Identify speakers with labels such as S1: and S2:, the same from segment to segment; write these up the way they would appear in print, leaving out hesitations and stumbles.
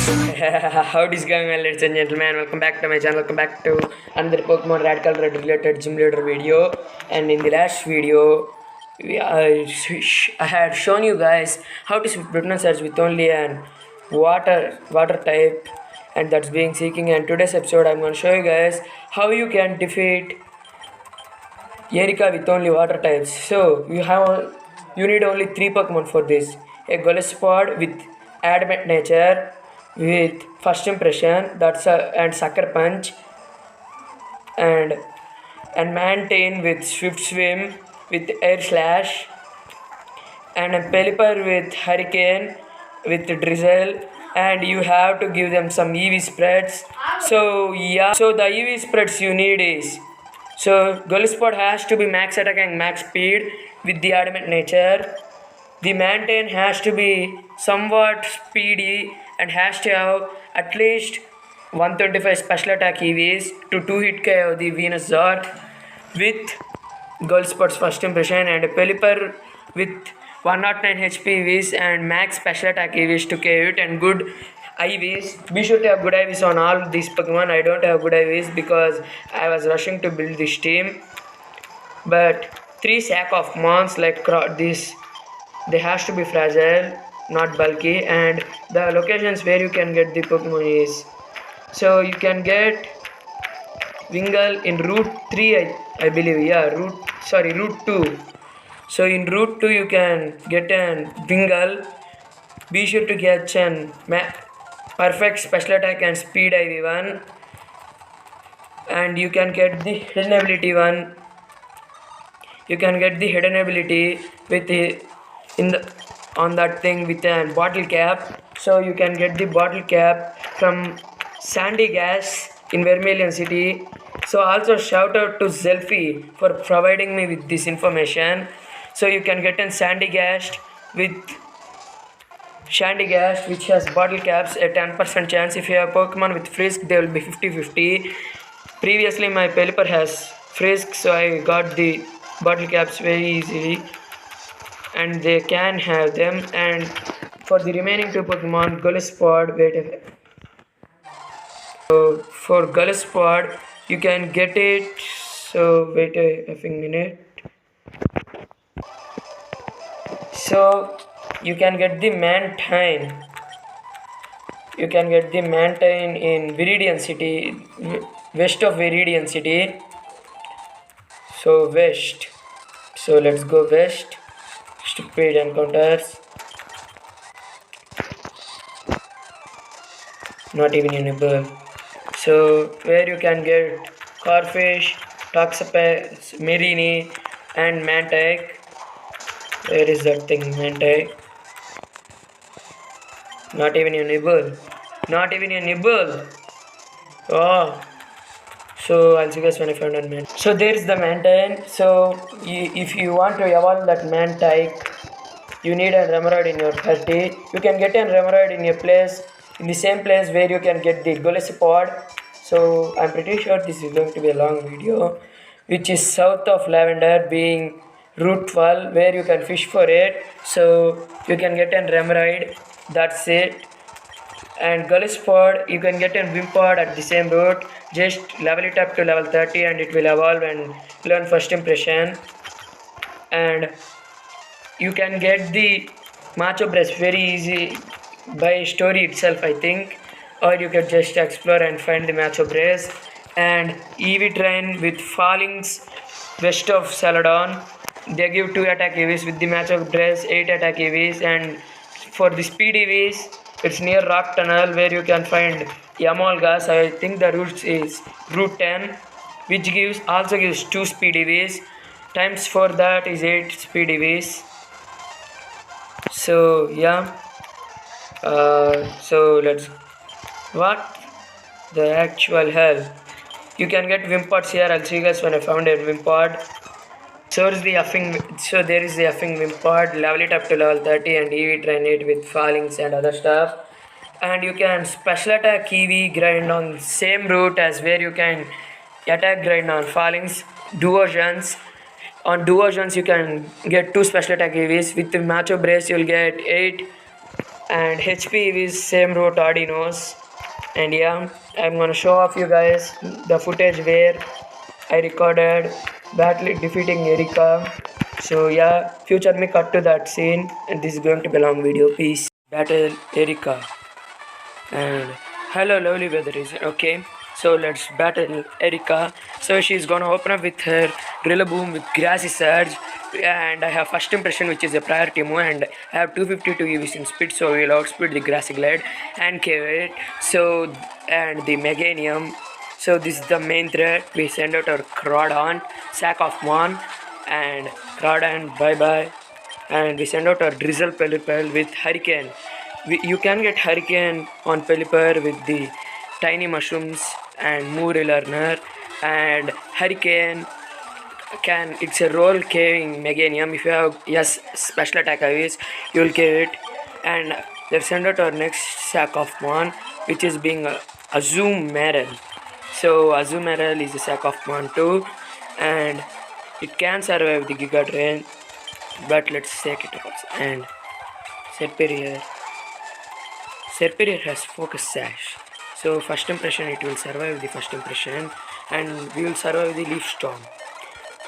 S1: How it is going, well, ladies and gentlemen? Welcome back to my channel. Welcome back to another Pokemon Radical Red related gym leader video. And in the last video, I had shown you guys how to switch Bruton Surge with only an water type, and that's being seeking. And today's episode, I'm going to show you guys how you can defeat Erika with only water types. So you need only 3 Pokemon for this. A Goliath with Adamant Nature with First Impression, and Sucker Punch, and Mantine with Swift Swim with Air Slash, and a Pelipper with Hurricane with Drizzle, and you have to give them some EV spreads. So the EV spreads you need is, so Goliath has to be max attack and max speed with the Adamant Nature. The Mantine has to be somewhat speedy and has to have at least 125 special attack EVs to 2-hit KO the Venusaur with Goliath's First Impression, and a Pelipper with 109 HP EVs and max special attack EVs to KO it, and good IVs. Be sure to have good IVs on all these Pokemon. I don't have good IVs because I was rushing to build this team. But 3 sack of mons like this, they has to be fragile, not bulky, and the locations where you can get the Pokemon is, so you can get Wingull in Route 3, I believe, Route 2. So in Route 2 you can get an Wingull. Be sure to get an perfect special attack and speed IV one, and you can get the hidden ability one. You can get the hidden ability with on that thing with a bottle cap. So you can get the bottle cap from Sandygast in Vermilion City. So also shout out to Zelfie for providing me with this information. So you can get a Sandygast which has bottle caps, a 10% chance. If you have Pokemon with Frisk, they will be 50-50. Previously my Pelipper has Frisk, so I got the bottle caps very easily, and they can have them. And for the remaining 2 Pokemon, Goliath, so for Goliath you can get it, so wait a effing minute. So you can get the Mantine. You can get the Mantine in Viridian City, west of Viridian City. So west. So let's go west. Stupid encounters. Not even a nibble. So where you can get Corphish, Toxapex, Merini, and Mantike. Where is that thing, Mantike? Not even a nibble. Not even a nibble. Oh. So I'll see you guys when I find out Mantine. So there is the Mantine. So if you want to evolve that Mantike, you need a Remoraid in your party. You can get a Remoraid in your place, in the same place where you can get the Golisopod. So I'm pretty sure this is going to be a long video, which is south of Lavender, being Route 12, where you can fish for it. So you can get a Remoraid. That's it. And Goliath, you can get a Wimpod at the same route. Just level it up to level 30 and it will evolve and learn First Impression. And you can get the Machabras very easy by story itself, I think, or you can just explore and find the Machabras. And EV Train with Fallings west of Celadon, they give 2 attack EVs. With the Machabras, 8 attack EVs. And for the speed EVs, it's near Rock Tunnel, where you can find Yamolgas. I think the route is Route 10, which also gives 2 speed EVs. Times for that is 8 speed EVs. So yeah. So let's. What the actual hell? You can get Wimpods here. I'll see you guys when I found a Wimpod. So there is the effing Wimpod. Level it up to level 30 and EV train it with Fallings and other stuff. And you can special attack EV grind on same route as where you can attack grind on Fallings. Duosions. On Duosions you can get 2 special attack EVs. With the Macho Brace you'll get 8 and HP is same route Audinos. And yeah, I'm gonna show off you guys the footage where I recorded battle defeating Erika. So yeah, future me cut to that scene, and this is going to be a long video. Peace. Battle Erika. And hello lovely weather is okay. So let's battle Erika. So she's gonna open up with her Rillaboom with Grassy Surge, and I have first impression, which is a priority move, and I have 252 EVs in speed, so we'll outspeed the Grassy Glide and kill it. So and the Meganium. So this is the main threat. We send out our Crawdon, Sack of Mon, and Crawdon bye bye. And we send out our Drizzle Pelipper with Hurricane. You can get Hurricane on Pelipper with the Tiny Mushrooms and Moore Learner, and Hurricane it's a roll caving Meganium. If you have yes special attack IVs, you will kill it. And let's send out our next Sack of Mon, which is being Azumarill. So Azumarill is a Sack of Mon too, and it can survive the Giga Drain, but let's take it out. And Serperior has Focus Sash. So first impression, it will survive the first impression, and we will survive the Leaf Storm.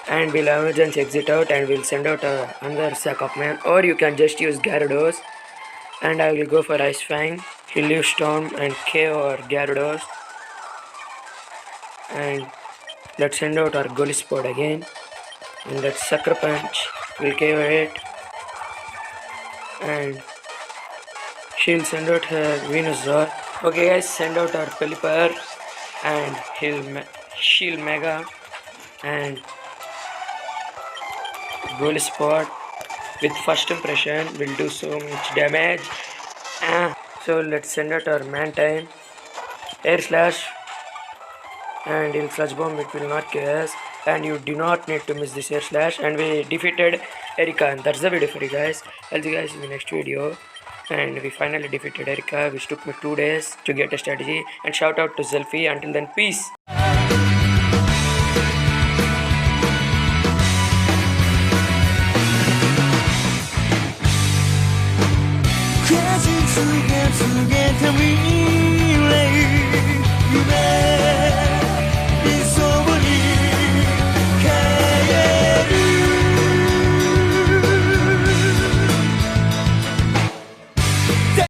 S1: And we'll emergency exit out, and we'll send out another Sack of Man, or you can just use Gyarados. And I will go for Ice Fang. He'll Leaf Storm and KO or Gyarados. And let's send out our Golisport again, and let's Sucker Punch. We'll KO it, and she'll send out her Venusaur. Okay guys, send out our Pelipper, and she'll Mega and Golisport with first impression will do so much damage. So let's send out our Mantine, Air Slash, and in Sludge Bomb it will not kill us, and you do not need to miss this Air Slash. And we defeated Erika, and that's the video for you guys. I'll see you guys in the next video. And we finally defeated Erika, which took me 2 days to get a strategy. And shout out to Zelfie. Until then, peace.